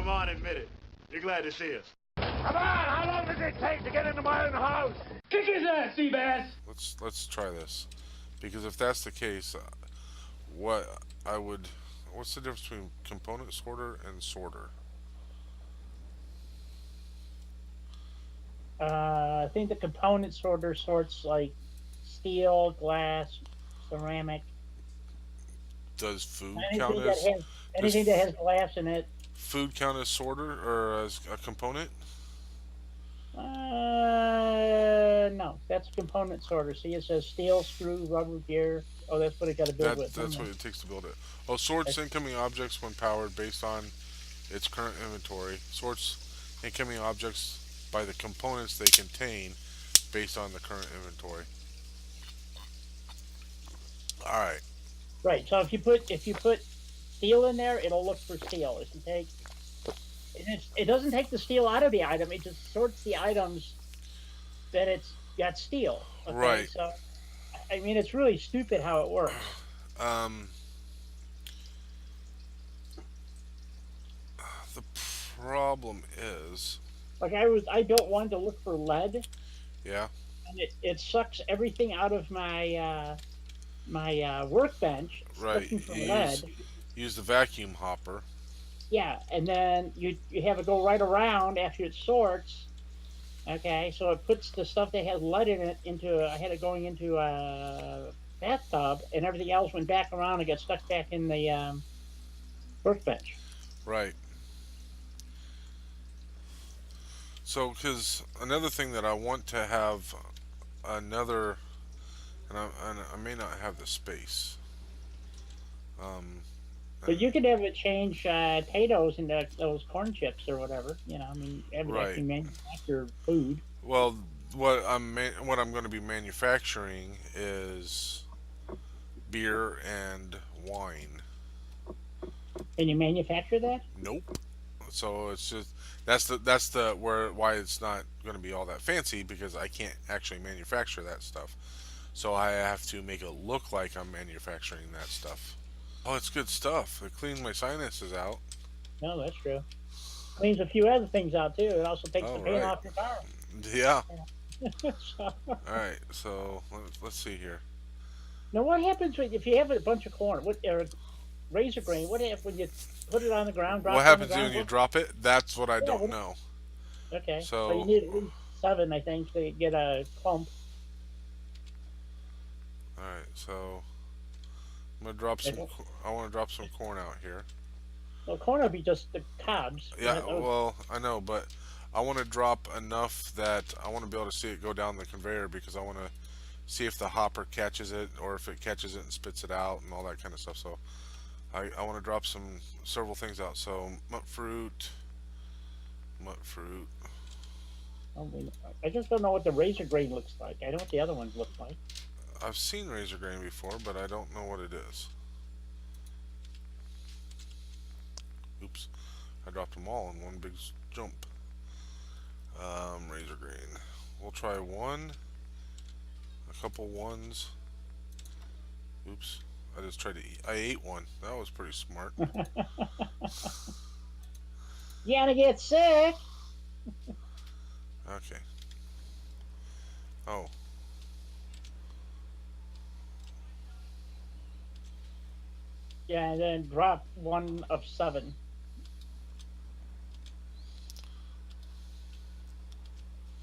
Come on, admit it. You're glad to see us. Come on, how long does it take to get into my own house? Kick his ass, Seabass! Let's try this, because if that's the case, what I would, what's the difference between component sorter and sorter? I think the component sorter sorts like steel, glass, ceramic, Does food count anything that as has anything that has glass in it. food count as sorter or as a component? No, that's a component sorter. See, it says steel, screw, rubber, gear. Oh, that's what it got to build with. That's what it takes to build it. Oh, sorts incoming objects when powered based on its current inventory. Sorts incoming objects by the components they contain based on the current inventory. All right. Right. So if you put steel in there, it'll look for steel. If you take it doesn't take the steel out of the item. It just sorts the items that it's got steel. Okay? Right. So I mean, it's really stupid how it works. Um, the problem is, Like I built one to look for lead, yeah, and it sucks everything out of my workbench, right. looking for You lead. use the vacuum hopper. Yeah, and then you have it go right around after it sorts. Okay, so it puts the stuff that has lead in it into. I had it going into a bathtub, and everything else went back around and got stuck back in the workbench. Right. So, because another thing that I want to have another, and I may not have the space. But you could have it change potatoes into those corn chips or whatever. You know, I mean, have it actually manufacture food. Well, what I'm going to be manufacturing is beer and wine. Can you manufacture that? Nope. So it's just that's the why it's not going to be all that fancy, because I can't actually manufacture that stuff. So I have to make it look like I'm manufacturing that stuff. Oh, it's good stuff. It cleans my sinuses out. No, that's true. Cleans a few other things out too. It also takes the paint off your car. Yeah. So, All right. So let's see here. now, what happens if you have a bunch of corn? Or razor grain? What happens when you put it on the ground? What happens when you drop it? That's what I don't know. Okay. So you need at least 7, I think, to get a clump. all right. So I'm gonna drop some. I want to drop some corn out here. Well, corn would be just the cobs. Yeah. Well, I know, but I want to drop enough that I want to be able to see it go down the conveyor, because I want to see if the hopper catches it, or if it catches it and spits it out and all that kind of stuff. So I want to drop several things out. So mut fruit. I just don't know what the razor grain looks like. I know what the other ones look like. I've seen razor grain before, but I don't know what it is. Oops, I dropped them all in one big jump. Razor grain. We'll try one. A couple ones. Oops, I just tried to eat. I ate one. That was pretty smart. You gotta get sick. Okay. Oh. Yeah, and then drop 1 of 7.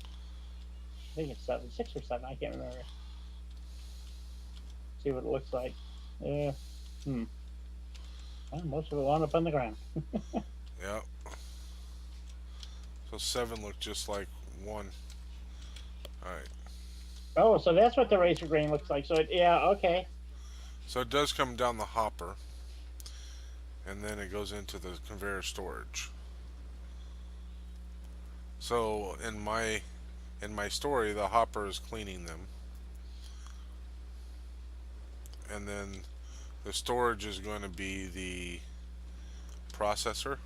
I think it's 7, 6 or 7. I can't remember. See what it looks like. Well, most of it wound up on the ground. Yeah. So 7 looked just like 1. All right. Oh, so that's what the razor grain looks like. So yeah, okay. So it does come down the hopper, and then it goes into the conveyor storage. So in my story, the hopper is cleaning them, and then the storage is going to be the processor.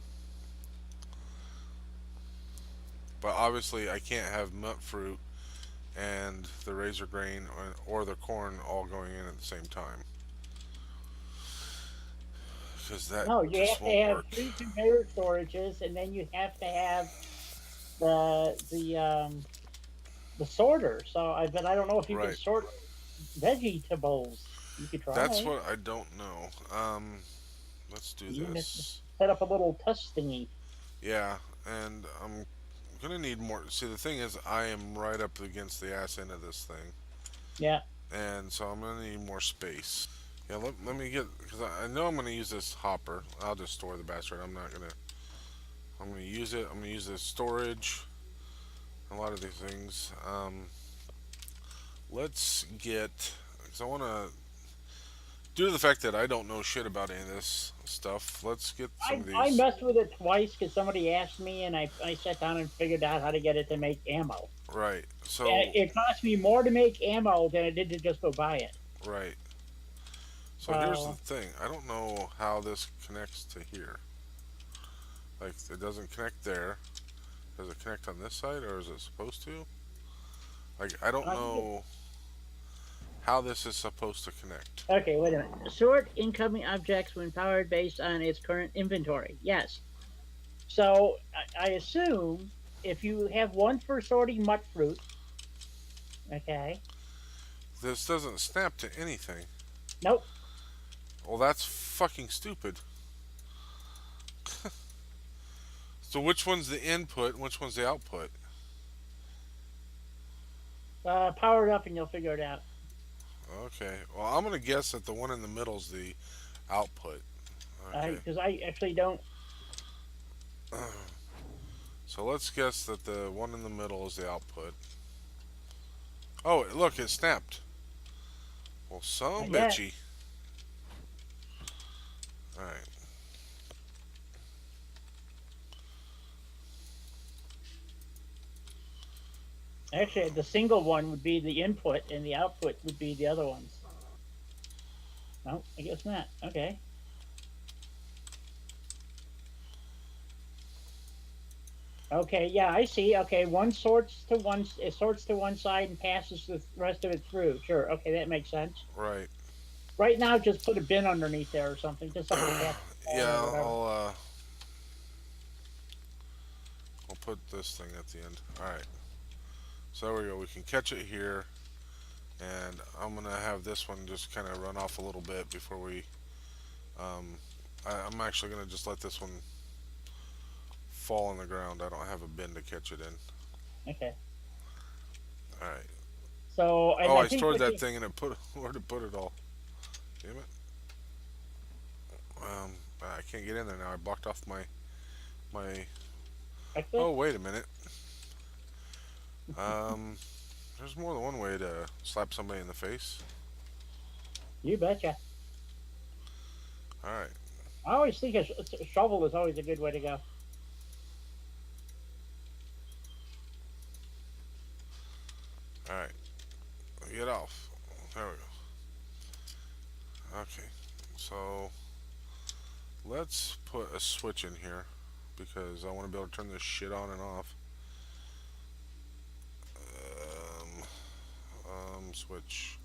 But obviously I can't have nut fruit and the razor grain or the corn all going in at the same time, because that No, you just have to won't have work. 3 conveyor storages, and then you have to have the sorter. But I don't know if you can Right. sort vegetables. You could That's try. what I don't know. Let's do You can just this. set up a little test thingy. Yeah, and I'm gonna need more. See, the thing is, I am right up against the ass end of this thing, Yeah. and so I'm gonna need more space. Yeah, let me get because I know I'm gonna use this hopper. I'll just store the bastard. I'm not gonna. I'm gonna use it. I'm gonna use this storage. A lot of these things. Let's get because I want to. Due to the fact that I don't know shit about any of this stuff, let's get some of I these. messed with it twice because somebody asked me, and I sat down and figured out how to get it to make ammo. Right. And So it cost me more to make ammo than it did to just go buy it. right. So here's the So thing. I don't know how this connects to here. Like it doesn't connect there. Does it connect on this side or is it supposed to? Like I don't know how this is supposed to connect. okay, wait a minute. Sort incoming objects when powered based on its current inventory. Yes. So I assume if you have one for sorting mutt fruit, okay. This doesn't snap to anything. Nope. Well, that's fucking stupid. So which one's the input and which one's the output? Power it up and you'll figure it out. Okay. Well, I'm gonna guess that the one in the middle is the output. Okay. Because I actually don't. So let's guess that the one in the middle is the output. Oh, look, it snapped. Well, some Yeah. bitchy. Alright. Actually, the single one would be the input, and the output would be the other ones. No, I guess not. Okay. Okay, yeah, I see. Okay, one sorts to one. It sorts to one side and passes the rest of it through. Sure. Okay, that makes sense. Right. Right now, just put a bin underneath there or something. Just something Yeah, I'll put this thing at the end. Alright. So there we go. We can catch it here. And I'm going to have this one just kind of run off a little bit before we... I'm actually going to just let this one fall on the ground. I don't have a bin to catch it in. Okay. Alright. So. And Oh, I think stored what that thing and it put... Where'd it put it all? Damn it. I can't get in there now. I blocked off my... Oh, wait a minute. There's more than one way to slap somebody in the face. You betcha. Alright. I always think a shovel is always a good way to go. Alright. Get off. There we go. Okay. So, let's put a switch in here because I want to be able to turn this shit on and off. Switch.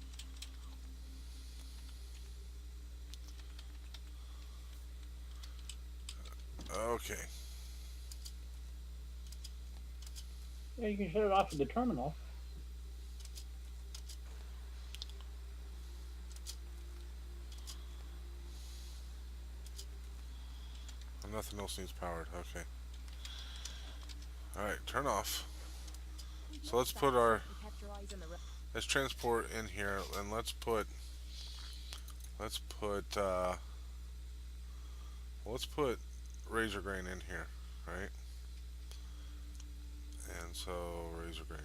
Okay. Yeah, you can shut it off at the terminal. Nothing else needs powered. Okay. Alright, turn off. So let's put our... Let's transport in here and let's put razor grain in here, right? And so razor grain.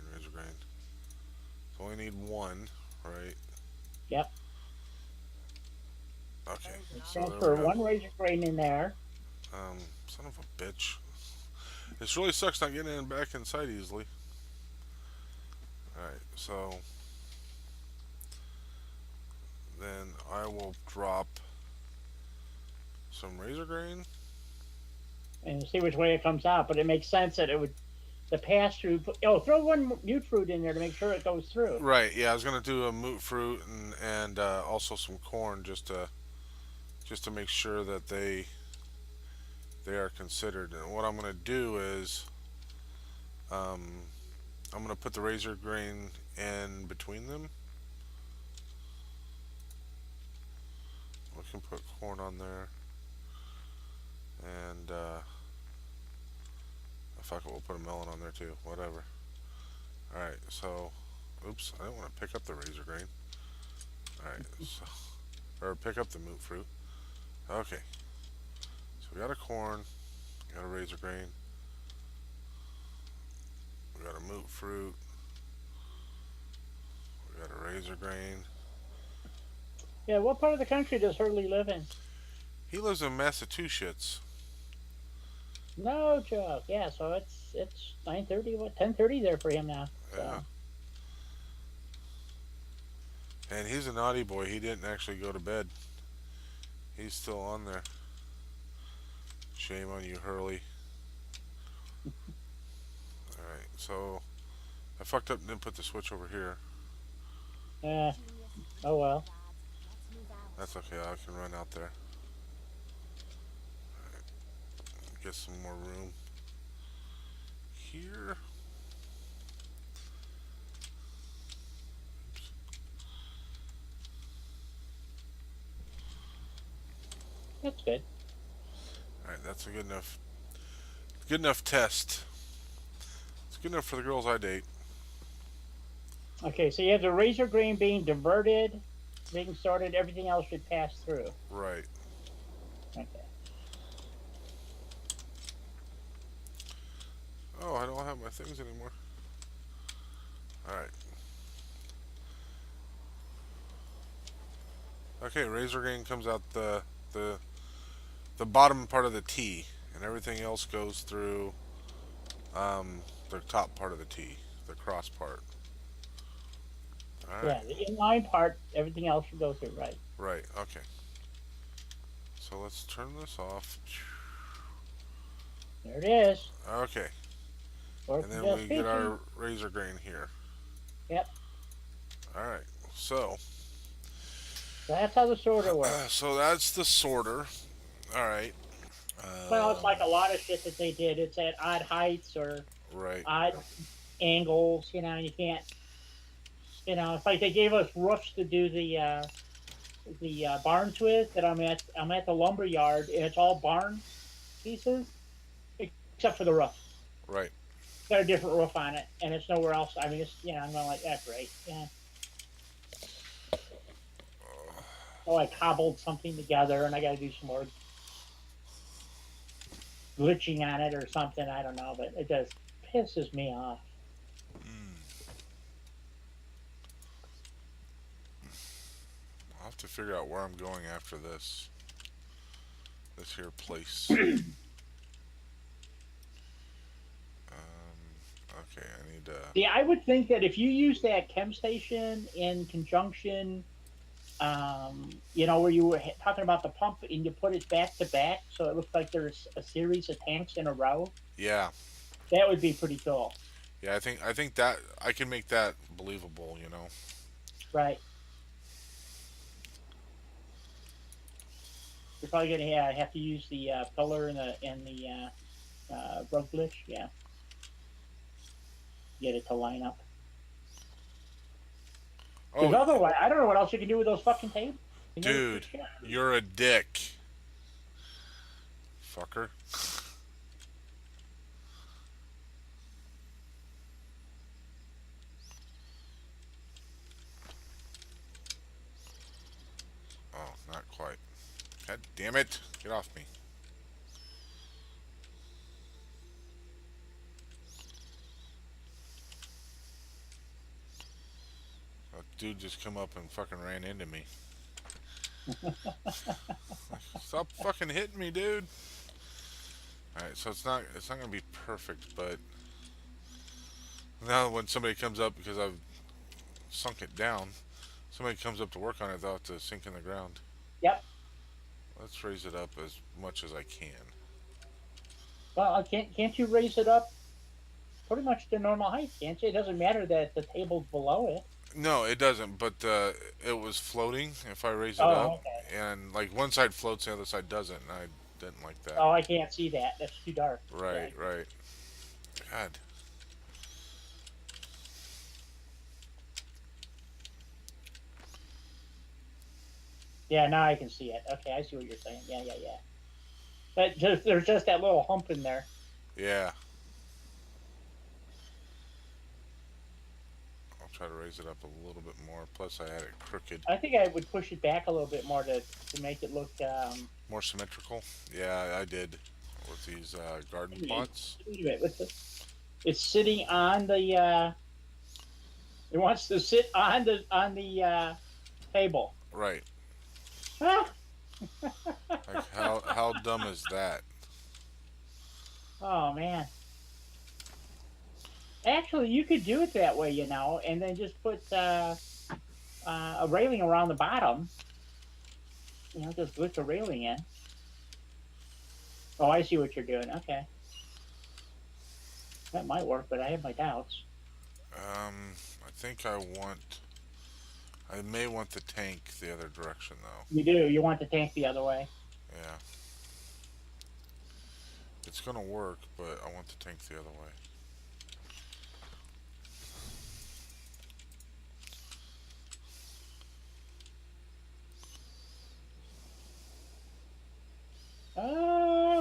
So we need one, right? Yep. Okay. Transfer one razor grain in there. Son of a bitch. This really sucks not getting in back inside easily. Alright, so then I will drop some razor grain. And see which way it comes out, but it makes sense that it would, the pass through. Oh, throw one mute fruit in there to make sure it goes through. Right, yeah, I was gonna do a moot fruit and also some corn just to just to make sure that they are considered. And what I'm going to do is um, I'm going to put the razor grain in between them. We can put corn on there, and fuck it, we'll put a melon on there too. Whatever. All right. So, oops, I didn't want to pick up the razor grain. All right. So, or pick up the moot fruit. Okay. So we got a corn, we got a razor grain, we got a moot fruit, we got a razor grain. Yeah, what part of the country does Hurley live in? He lives in Massachusetts. No joke. Yeah, so it's 9:30, what 10:30 there for him now. So. Yeah. And he's a naughty boy. He didn't actually go to bed. He's still on there. Shame on you, Hurley. Alright, so I fucked up and didn't put the switch over here. Yeah. Oh well. That's okay, I can run out there. Alright. Get some more room here. Oops. That's good. Alright, that's a good enough test. It's good enough for the girls I date. Okay, so you have the razor grain being diverted, being sorted, everything else should pass through. Right. Okay. Oh, I don't have my things anymore. Alright. Okay, razor grain comes out the bottom part of the T, and everything else goes through the top part of the T, the cross part. All right. Yeah, the inline part, everything else should go through, right? Right. Okay. So let's turn this off. There it is. Okay. Or And then we get our razor grain here. Yep. All right. So That's how the sorter works. so that's the sorter. All right. Well, it's like a lot of shit that they did. It's at odd heights or Right. odd angles. You know, you can't. You know, it's like they gave us roofs to do the barns with. That I'm at the lumber yard, and it's all barn pieces, except for the roof. Right. It's got a different roof on it, and it's nowhere else. I mean, it's I'm going like that's great. Yeah. So I cobbled something together, and I got to do some more glitching on it or something. I don't know, but it just pisses me off. I'll have to figure out where I'm going after this. This here place. Okay, I need to. Yeah, I would think that if you use that chem station in conjunction, where you were talking about the pump and you put it back to back, so it looks like there's a series of tanks in a row. Yeah. That would be pretty cool. Yeah, I think that I can make that believable. You know. Right. You're probably gonna have to use the pillar and the rug glitch. Yeah. Get it to line up. Because otherwise, I don't know what else you can do with those fucking tables. Dude, you're a dick. Fucker. Oh, not quite. God damn it. Get off me. That dude just come up and fucking ran into me. Stop fucking hitting me, dude. Alright, so it's not gonna be perfect, but now when somebody comes up, because I've sunk it down, somebody comes up to work on it, they'll have to sink in the ground. Yep. Let's raise it up as much as I can. Well, can't you raise it up pretty much to normal height, can't you? It doesn't matter that the table's below it. No, it doesn't. But it was floating. If I raise it Oh, up, okay. and like one side floats, the other side doesn't, and I didn't like that. Oh, I can't see that. That's too dark. Yeah. Right, right. God. Yeah, now I can see it. Okay, I see what you're saying. Yeah, yeah, yeah. But just there's just that little hump in there. Yeah. I'll try to raise it up a little bit more. Plus, I had it crooked. I think I would push it back a little bit more to make it look. More symmetrical. Yeah, I did with these garden pots. Wait a minute. It's sitting on the. It wants to sit on the table. Right. Huh? Like how dumb is that? Oh man. Actually, you could do it that way, and then just put a railing around the bottom. Just put the railing in. Oh, I see what you're doing. Okay. That might work, but I have my doubts. I think I may want the tank the other direction though. You do. You want the tank the other way. Yeah. It's gonna work, but I want the tank the other way.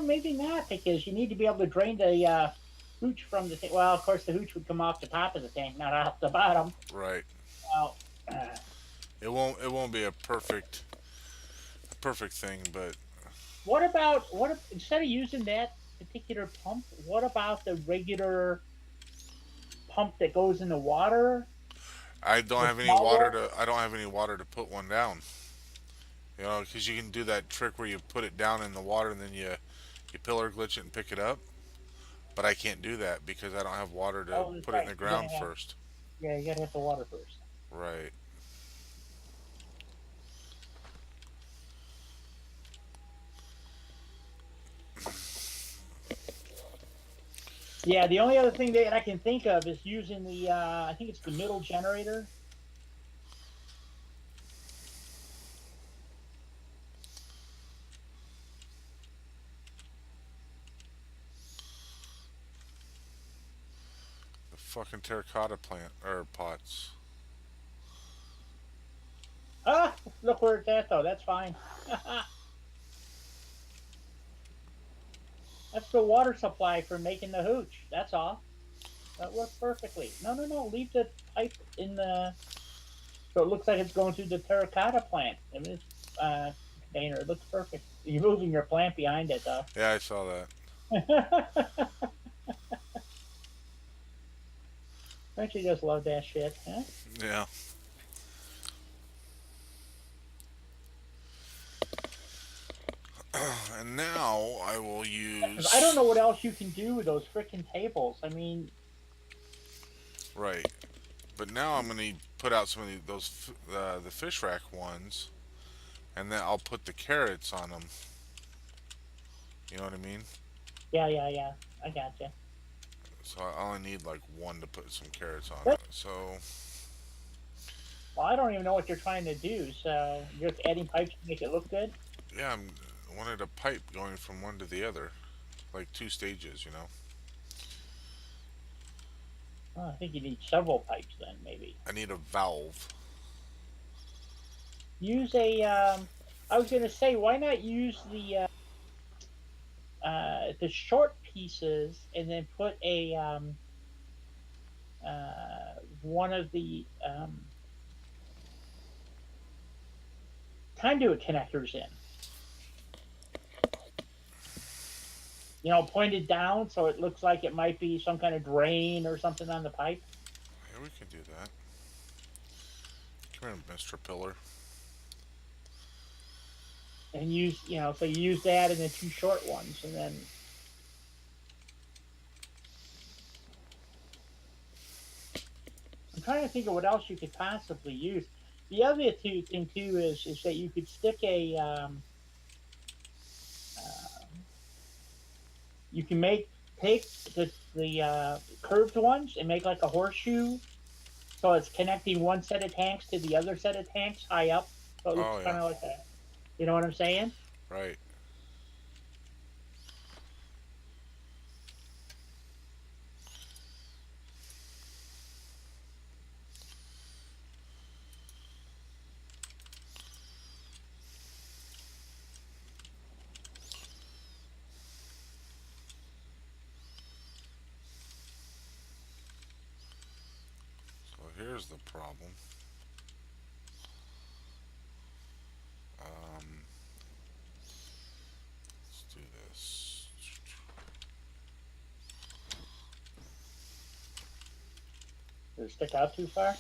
Maybe not, because you need to be able to drain the hooch from the tank. Well, of course, the hooch would come off the top of the tank, not off the bottom. Right. Well, It won't be a perfect thing, but instead of using that particular pump, what about the regular pump that goes in the water? I don't have any water to put one down. Because you can do that trick where you put it down in the water and then you pillar glitch it and pick it up. But I can't do that because I don't have water to put it in the ground first. Yeah, you gotta hit the water first. Right. Yeah, the only other thing that I can think of is using the I think it's the middle generator. The fucking terracotta plant or pots. Ah, look where it's at though. That's fine. That's the water supply for making the hooch. That's all. That works perfectly. No, no, no. Leave the pipe in the. So it looks like it's going through the terracotta plant in this container. It looks perfect. You're moving your plant behind it, though. Yeah, I saw that. Don't you just love that shit, huh? Yeah. And now I will use. I don't know what else you can do with those frickin' tables. I mean. Right. But now I'm gonna put out some of the fish rack ones, and then I'll put the carrots on them. You know what I mean? Yeah, yeah, yeah. I gotcha. So I only need like one to put some carrots on it. So. Well, I don't even know what you're trying to do. So you're just adding pipes to make it look good. Yeah, I wanted a pipe going from one to the other, like 2 stages. Oh, I think you need several pipes then, maybe. I need a valve. Use a. I was gonna say, why not use the short pieces and then put a one of the conduit connectors in. Pointed down so it looks like it might be some kind of drain or something on the pipe. Yeah, we can do that. Come here, Mr. Pillar. And use, so you use that and then 2 short ones, and then. I'm trying to think of what else you could possibly use. The other thing too is that you could stick a. You can take the curved ones and make like a horseshoe So it's connecting one set of tanks to the other set of tanks high up. So it looks Oh, kind yeah. of like that. You know what I'm saying? Right. So here's the problem. Let's do this. Did it stick out too far?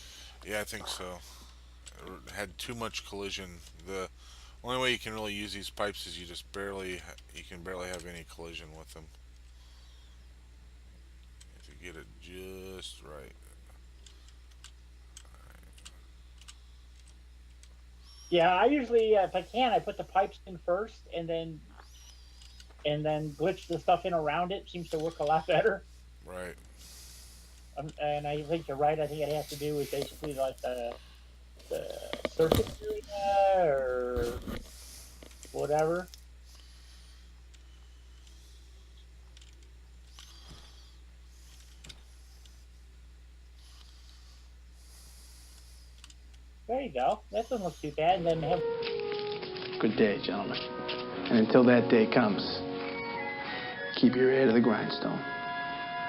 Yeah, I think so. It had too much collision. The only way you can really use these pipes is you can barely have any collision with them. If you get it just right. Yeah, I usually, if I can, I put the pipes in first, and then glitch the stuff in around it. Seems to work a lot better. Right. And I think you're right. I think it has to do with basically like the surface area or whatever. There you go. That doesn't look too bad. And then have. Good day, gentlemen. And until that day comes, keep your ear to the grindstone.